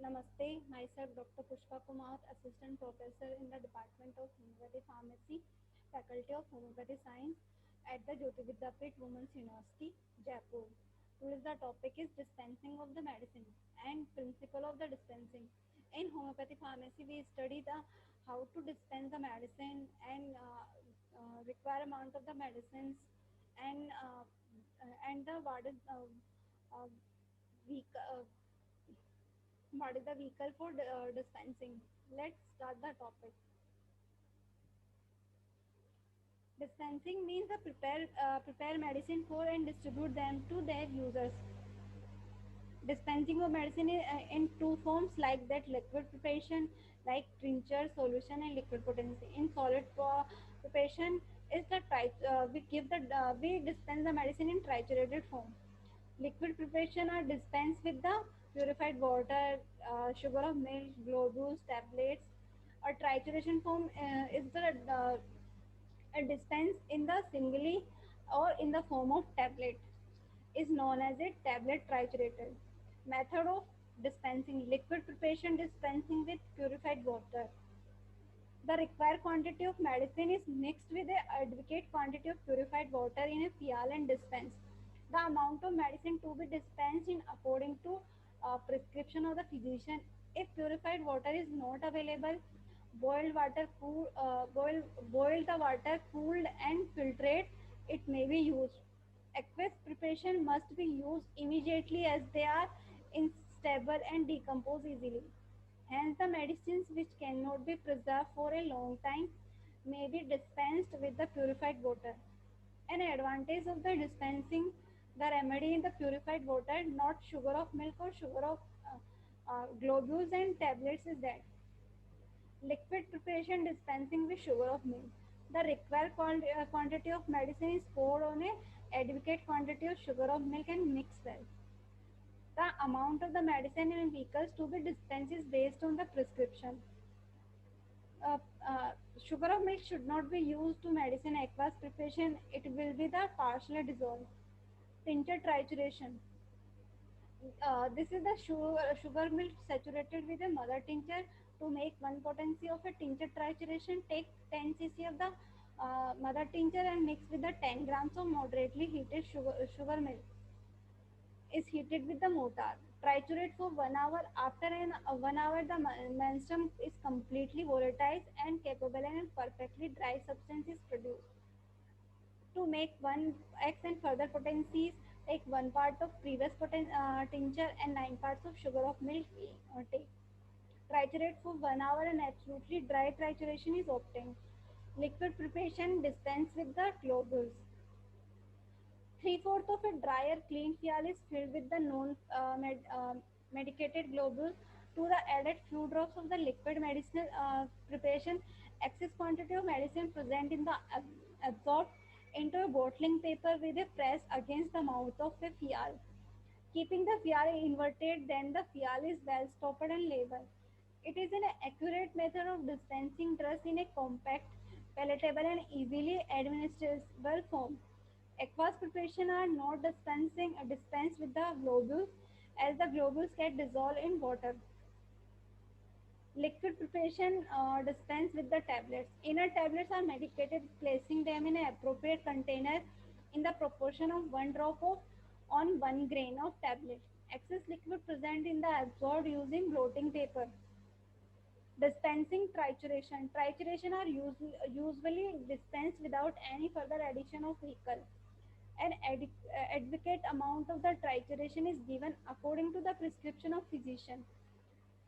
Namaste, myself Dr. Pushpa Kumar, Assistant Professor in the Department of Homeopathy Pharmacy, Faculty of Homeopathy Science at the Jyoti Vidyapeeth Women's University, Jaipur. Today's the topic is dispensing of the medicine and principle of the dispensing. In homeopathy pharmacy, we study the how to dispense the medicine and require amount of the medicines and the uh, week, what is the vehicle for dispensing. Let's start the topic. Dispensing means the prepare medicine for and distribute them to their users. Dispensing of medicine in two forms like that liquid preparation like tincture, solution and liquid potency. In solid preparation is the we dispense the medicine in triturated form. Liquid preparation are dispensed with the purified water, sugar of milk, globules, tablets. A trituration form is the dispensed in the singly or in the form of tablet is known as a tablet triturated. Method of dispensing liquid preparation dispensing with purified water. The required quantity of medicine is mixed with the adequate quantity of purified water in a phial and dispensed. The amount of medicine to be dispensed in according to prescription of the physician. If purified water is not available, boil the water, cooled and filtrate. It may be used. Aqueous preparation must be used immediately as they are unstable and decompose easily. Hence, the medicines which cannot be preserved for a long time may be dispensed with the purified water. An advantage of the dispensing the remedy in the purified water, not sugar of milk or sugar of globules and tablets, is that liquid preparation dispensing with sugar of milk. The required quantity of medicine is poured on a adequate quantity of sugar of milk and mixed well. The amount of the medicine in vehicles to be dispensed is based on the prescription. uh, uh, Sugar of milk should not be used to medicine aqueous preparation. It will be the partially dissolved. Tincture trituration. This is the sugar milk saturated with a mother tincture. To make one potency of a tincture trituration, take 10 cc of the mother tincture and mix with the 10 grams of moderately heated sugar milk is heated with the mortar. Triturate for 1 hour. After 1 hour, the menstruum is completely volatilized and capable and perfectly dry substance is produced. To make 1x and further potencies, take 1 part of previous tincture and 9 parts of sugar of milk take. Triturate for 1 hour and absolutely dry trituration is obtained. Liquid preparation dispense with the globules. Three-fourths of a dry or clean phial is filled with the medicated globules. To the added few drops of the liquid medicinal preparation, excess quantity of medicine present in the absorbed into a bottling paper with a press against the mouth of a phial. Keeping the phial inverted, then the phial is well stopped and labeled. It is an accurate method of dispensing drugs in a compact, palatable, and easily administrable form. Aqueous preparation are not dispensed with the globules as the globules get dissolved in water. Liquid preparation dispensed with the tablets. Inner tablets are medicated, placing them in an appropriate container in the proportion of 1 drop of on 1 grain of tablet. Excess liquid present in the absorbed using blotting paper. Dispensing trituration. Trituration are usually dispensed without any further addition of vehicle. An adequate amount of the trituration is given according to the prescription of physician.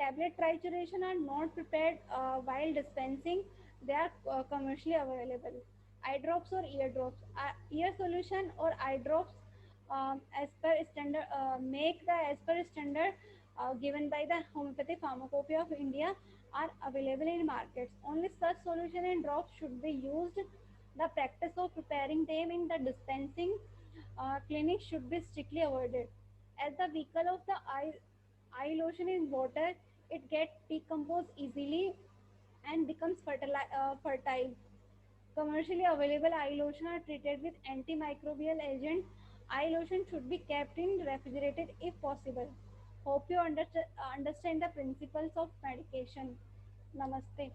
Tablet trituration are not prepared while dispensing. They are commercially available. Eye drops or ear drops. Ear solution or eye drops as per standard make the as per standard given by the Homeopathy Pharmacopoeia of India are available in markets. Only such solution and drops should be used. The practice of preparing them in the dispensing clinic should be strictly avoided. As the vehicle of the eye lotion in water, it gets decomposed easily and becomes fertile. Commercially available eye lotion are treated with antimicrobial agent. Eye lotion should be kept in refrigerated if possible. Hope you understand the principles of medication. Namaste.